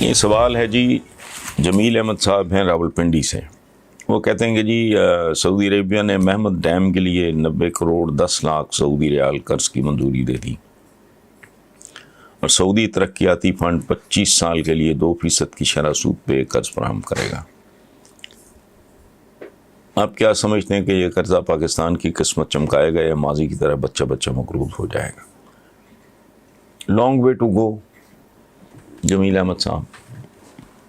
یہ سوال ہے جی جمیل احمد صاحب ہیں راولپنڈی سے. وہ کہتے ہیں کہ جی سعودی عربیہ نے محمد ڈیم کے لیے 90 کروڑ 10 لاکھ سعودی ریال قرض کی منظوری دے دی اور سعودی ترقیاتی فنڈ 25 سال کے لیے 2% کی شرح سود پہ قرض فراہم کرے گا. آپ کیا سمجھتے ہیں کہ یہ قرضہ پاکستان کی قسمت چمکائے گا یا ماضی کی طرح بچہ بچہ مقروض ہو جائے گا؟ لانگ وے ٹو گو جمیل احمد صاحب,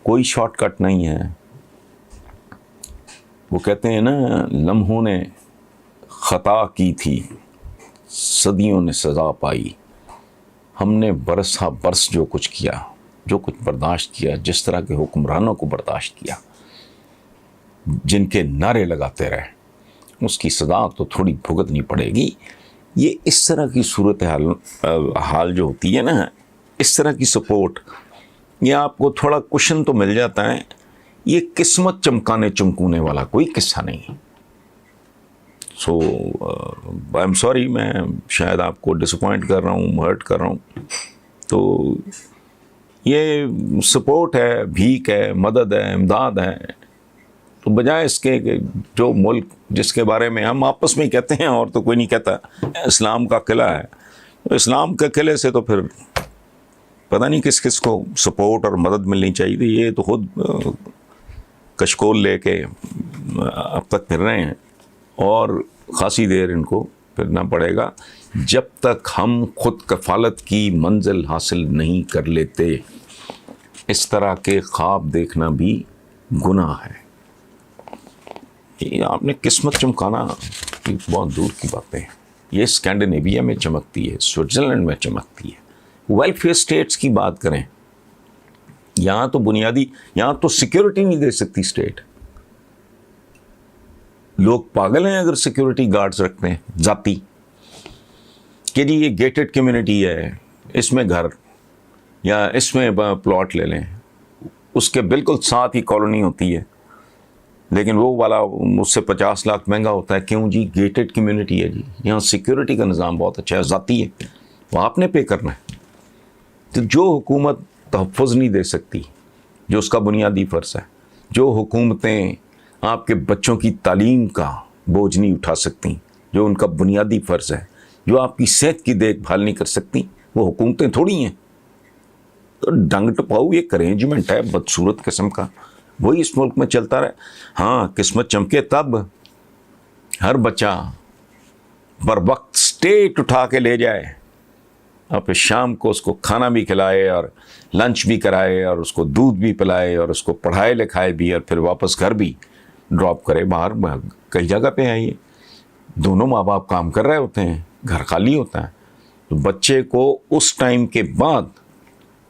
کوئی شارٹ کٹ نہیں ہے. وہ کہتے ہیں نا, لمحوں نے خطا کی تھی صدیوں نے سزا پائی, ہم نے برس ہا برس جو کچھ کیا, جو کچھ برداشت کیا, جس طرح کے حکمرانوں کو برداشت کیا, جن کے نعرے لگاتے رہے, اس کی سزا تو تھوڑی بھگتنی پڑے گی. یہ اس طرح کی صورت حال جو ہوتی ہے نا, اس طرح کی سپورٹ, یہ آپ کو تھوڑا کشن تو مل جاتا ہے. یہ قسمت چمکانے چمکونے والا کوئی قصہ نہیں. سو آئی ایم سوری, میں شاید آپ کو ڈسپوائنٹ کر رہا ہوں, ہرٹ کر رہا ہوں. تو یہ سپورٹ ہے, بھیک ہے, مدد ہے, امداد ہے. تو بجائے اس کے کہ جو ملک جس کے بارے میں ہم آپس میں کہتے ہیں اور تو کوئی نہیں کہتا, اسلام کا قلعہ ہے, تو اسلام کے قلعے سے تو پھر پتہ نہیں کس کس کو سپورٹ اور مدد ملنی چاہیے تھی. یہ تو خود کشکول لے کے اب تک پھر رہے ہیں اور خاصی دیر ان کو پھرنا پڑے گا جب تک ہم خود کفالت کی منزل حاصل نہیں کر لیتے. اس طرح کے خواب دیکھنا بھی گناہ ہے. یہ آپ نے قسمت چمکانا بہت دور کی باتیں ہیں. یہ اسکینڈینیویا میں چمکتی ہے, سوئٹزرلینڈ میں چمکتی ہے. ویلفیئر اسٹیٹس کی بات کریں, یہاں تو بنیادی, یہاں تو سیکیورٹی نہیں دے سکتی اسٹیٹ. لوگ پاگل ہیں اگر سیکیورٹی گارڈز رکھتے ہیں ذاتی, کہ جی یہ گیٹڈ کمیونٹی ہے, اس میں گھر یا اس میں پلاٹ لے لیں. اس کے بالکل ساتھ ہی کالونی ہوتی ہے, لیکن وہ والا اس سے 50 لاکھ مہنگا ہوتا ہے. کیوں جی؟ گیٹڈ کمیونٹی ہے جی, یہاں سیکیورٹی کا نظام بہت اچھا ہے, ذاتی ہے, وہ آپ نے پے کرنا ہے. تو جو حکومت تحفظ نہیں دے سکتی, جو اس کا بنیادی فرض ہے, جو حکومتیں آپ کے بچوں کی تعلیم کا بوجھ نہیں اٹھا سکتی, جو ان کا بنیادی فرض ہے, جو آپ کی صحت کی دیکھ بھال نہیں کر سکتی, وہ حکومتیں تھوڑی ہیں. تو ڈنگ ٹپاؤ ایک ارینجمنٹ ہے بدصورت قسم کا, وہی اس ملک میں چلتا رہے. ہاں قسمت چمکے تب ہر بچہ بر وقت اسٹیٹ اٹھا کے لے جائے, اور پھر شام کو اس کو کھانا بھی کھلائے اور لنچ بھی کرائے اور اس کو دودھ بھی پلائے اور اس کو پڑھائے لکھائے بھی, اور پھر واپس گھر بھی ڈراپ کرے. باہر کئی جگہ پہ آئیے, دونوں ماں باپ کام کر رہے ہوتے ہیں, گھر خالی ہوتا ہے, تو بچے کو اس ٹائم کے بعد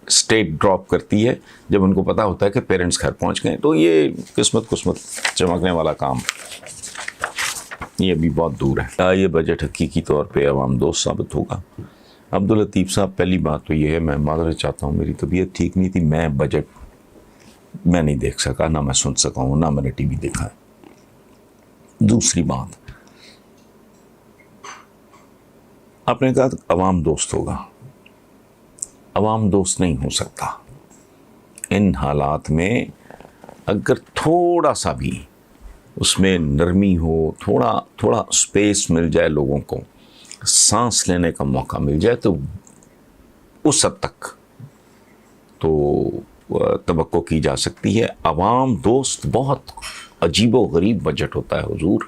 اسٹیٹ ڈراپ کرتی ہے جب ان کو پتا ہوتا ہے کہ پیرنٹس گھر پہنچ گئے. تو یہ قسمت چمکنے والا کام یہ بھی بہت دور ہے. یہ بجٹ حقیقی طور پہ عوام دوست ثابت ہوگا. عبداللطیف صاحب, پہلی بات تو یہ ہے, میں معذرت چاہتا ہوں, میری طبیعت ٹھیک نہیں تھی, میں بجٹ میں نہیں دیکھ سکا, نہ میں سن سکا ہوں, نہ میں نے ٹی وی دیکھا ہے. دوسری بات, آپ نے کہا عوام دوست ہوگا. عوام دوست نہیں ہو سکتا. ان حالات میں اگر تھوڑا سا بھی اس میں نرمی ہو, تھوڑا اسپیس مل جائے, لوگوں کو سانس لینے کا موقع مل جائے, تو اس حد تک تو توقع کی جا سکتی ہے. عوام دوست بہت عجیب و غریب بجٹ ہوتا ہے حضور.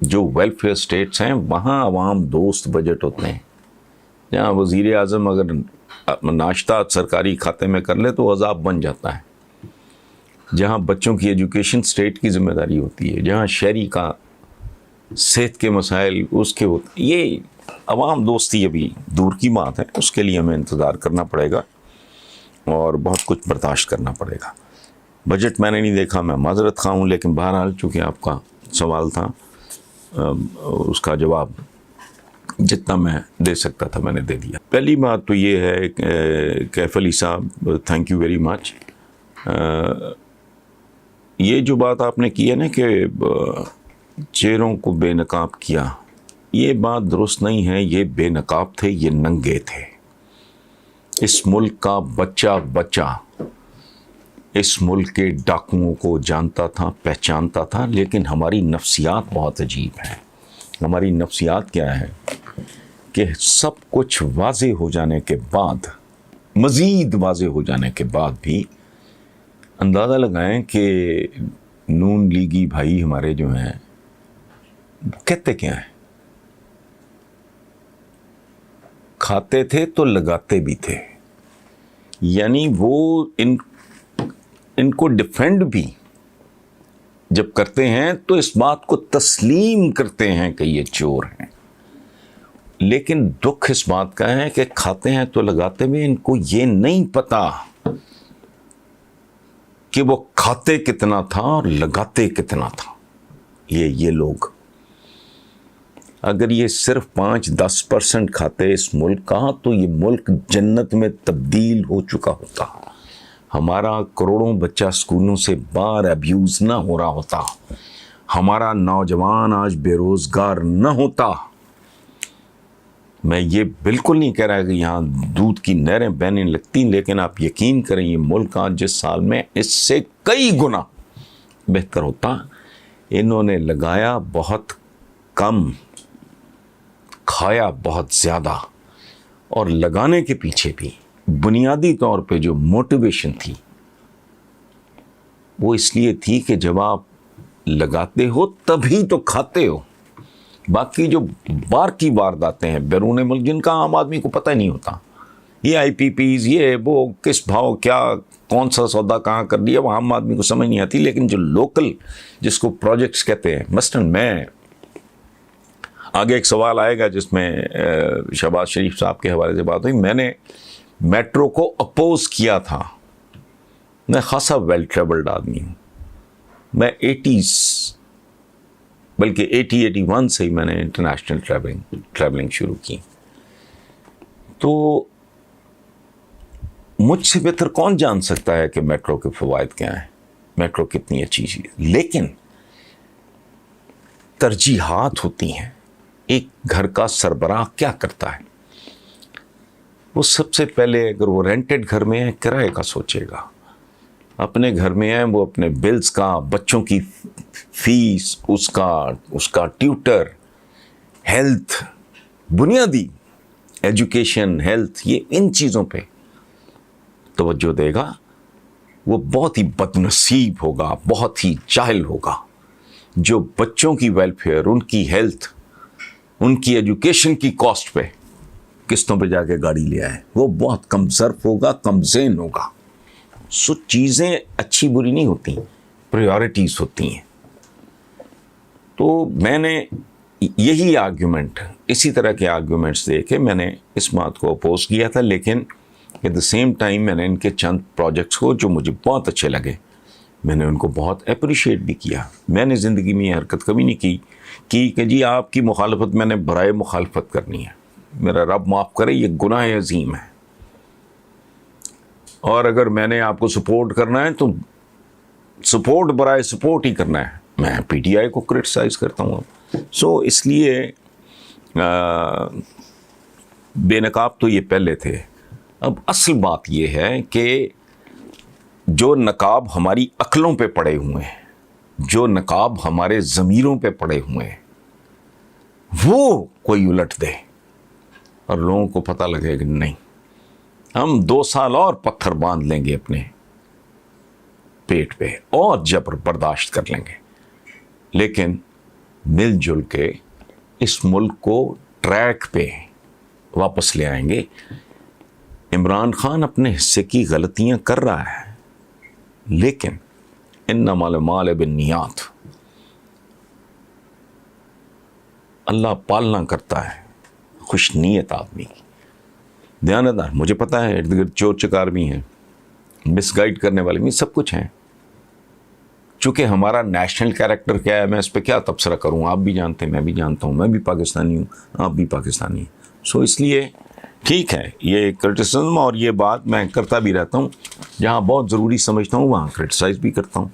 جو ویلفیئر اسٹیٹس ہیں وہاں عوام دوست بجٹ ہوتے ہیں. جہاں وزیر اعظم اگر ناشتہ سرکاری کھاتے میں کر لے تو عذاب بن جاتا ہے. جہاں بچوں کی ایجوکیشن اسٹیٹ کی ذمہ داری ہوتی ہے, جہاں شہری کا صحت کے مسائل اس کے ہوتے, یہ عوام دوستی ابھی دور کی بات ہے. اس کے لیے ہمیں انتظار کرنا پڑے گا اور بہت کچھ برداشت کرنا پڑے گا. بجٹ میں نے نہیں دیکھا, میں معذرت خواہ ہوں, لیکن بہرحال چونکہ آپ کا سوال تھا, اس کا جواب جتنا میں دے سکتا تھا میں نے دے دیا. پہلی بات تو یہ ہے, کیف علی صاحب, تھینک یو ویری مچ. یہ جو بات آپ نے کی ہے نا کہ چہروں کو بے نقاب کیا, یہ بات درست نہیں ہے. یہ بے نقاب تھے, یہ ننگے تھے. اس ملک کا بچہ بچہ اس ملک کے ڈاکوؤں کو جانتا تھا، پہچانتا تھا، لیکن ہماری نفسیات بہت عجیب ہیں. ہماری نفسیات کیا ہے کہ سب کچھ واضح ہو جانے کے بعد، مزید واضح ہو جانے کے بعد بھی اندازہ لگائیں کہ نون لیگی بھائی ہمارے جو ہیں کہتے کیا ہیں، کھاتے تھے تو لگاتے بھی تھے. یعنی وہ ان کو ڈیفینڈ بھی جب کرتے ہیں تو اس بات کو تسلیم کرتے ہیں کہ یہ چور ہیں. لیکن دکھ اس بات کا ہے کہ کھاتے ہیں تو لگاتے بھی، ان کو یہ نہیں پتا کہ وہ کھاتے کتنا تھا اور لگاتے کتنا تھا. یہ لوگ اگر یہ صرف 5-10% کھاتے اس ملک کا تو یہ ملک جنت میں تبدیل ہو چکا ہوتا. ہمارا کروڑوں بچہ اسکولوں سے باہر ابیوز نہ ہو رہا ہوتا. ہمارا نوجوان آج بے روزگار نہ ہوتا. میں یہ بالکل نہیں کہہ رہا کہ یہاں دودھ کی نہریں بہنے لگتی، لیکن آپ یقین کریں یہ ملک آج جس سال میں اس سے کئی گنا بہتر ہوتا. انہوں نے لگایا بہت کم، کھایا بہت زیادہ. اور لگانے کے پیچھے بھی بنیادی طور پہ جو موٹیویشن تھی وہ اس لیے تھی کہ جب آپ لگاتے ہو تبھی تو کھاتے ہو. باقی جو بار کی وارداتیں ہیں بیرون ملک جن کا عام آدمی کو پتہ ہی نہیں ہوتا، یہ آئی پی پیز، یہ وہ کس بھاؤ کیا کون سا سودا کہاں کر دیا، وہ عام آدمی کو سمجھ نہیں آتی. لیکن جو لوکل جس کو پروجیکٹس کہتے ہیں، مثلاً میں آگے ایک سوال آئے گا جس میں شہباز شریف صاحب کے حوالے سے بات ہوئی. میں نے میٹرو کو اپوز کیا تھا. میں خاصا ویل ٹریولڈ آدمی ہوں. میں 80s بلکہ 81 سے ہی میں نے انٹرنیشنل ٹریولنگ شروع کی. تو مجھ سے بہتر کون جان سکتا ہے کہ میٹرو کے فوائد کیا ہیں، میٹرو کتنی اچھی چیز. لیکن ترجیحات ہوتی ہیں. ایک گھر کا سربراہ کیا کرتا ہے؟ وہ سب سے پہلے اگر وہ رینٹڈ گھر میں ہے کرائے کا سوچے گا. اپنے گھر میں ہے وہ اپنے بلز کا، بچوں کی فیس، اس کا ٹیوٹر، ہیلتھ، بنیادی ایجوکیشن، ہیلتھ، یہ ان چیزوں پہ توجہ دے گا. وہ بہت ہی بد نصیب ہوگا، بہت ہی جاہل ہوگا جو بچوں کی ویلفیئر، ان کی ہیلتھ، ان کی ایجوکیشن کی کاسٹ پہ قسطوں پہ جا کے گاڑی لے آئے. وہ بہت کم ظرف ہوگا، کم ذہن ہوگا. سو چیزیں اچھی بری نہیں ہوتی، پریورٹیز ہوتی ہیں. تو میں نے یہی آرگیومنٹ، اسی طرح کے آرگیومنٹس دے کے میں نے اس بات کو اپوز کیا تھا. لیکن ایٹ دا سیم ٹائم میں نے ان کے چند پروجیکٹس کو جو مجھے بہت اچھے لگے میں نے ان کو بہت اپریشیٹ بھی کیا. میں نے زندگی میں یہ حرکت کبھی نہیں کی کہ جی آپ کی مخالفت میں نے برائے مخالفت کرنی ہے. میرا رب معاف کرے، یہ گناہ عظیم ہے. اور اگر میں نے آپ کو سپورٹ کرنا ہے تو سپورٹ برائے سپورٹ ہی کرنا ہے. میں پی ٹی آئی کو کرٹیسائز کرتا ہوں. سو اس لیے بے نقاب تو یہ پہلے تھے. اب اصل بات یہ ہے کہ جو نقاب ہماری عقلوں پہ پڑے ہوئے ہیں، جو نقاب ہمارے ضمیروں پہ پڑے ہوئے ہیں، وہ کوئی الٹ دے اور لوگوں کو پتہ لگے کہ نہیں، ہم 2 سال اور پتھر باندھ لیں گے اپنے پیٹ پہ اور جبر برداشت کر لیں گے، لیکن مل جل کے اس ملک کو ٹریک پہ واپس لے آئیں گے. عمران خان اپنے حصے کی غلطیاں کر رہا ہے، لیکن انما الاعمال بالنیات، اللہ پالنا کرتا ہے خوش نیت آدمی کی. دیانتدار، مجھے پتہ ہے ارد گرد چور چکار بھی ہیں، مس گائیڈ کرنے والے بھی، سب کچھ ہیں. چونکہ ہمارا نیشنل کیریکٹر کیا ہے، میں اس پہ کیا تبصرہ کروں، آپ بھی جانتے ہیں، میں بھی جانتا ہوں، میں بھی پاکستانی ہوں، آپ بھی پاکستانی ہیں. سو اس لیے ٹھیک ہے یہ کرٹیسزم، اور یہ بات میں کرتا بھی رہتا ہوں، جہاں بہت ضروری سمجھتا ہوں وہاں کرٹیسائز بھی کرتا ہوں.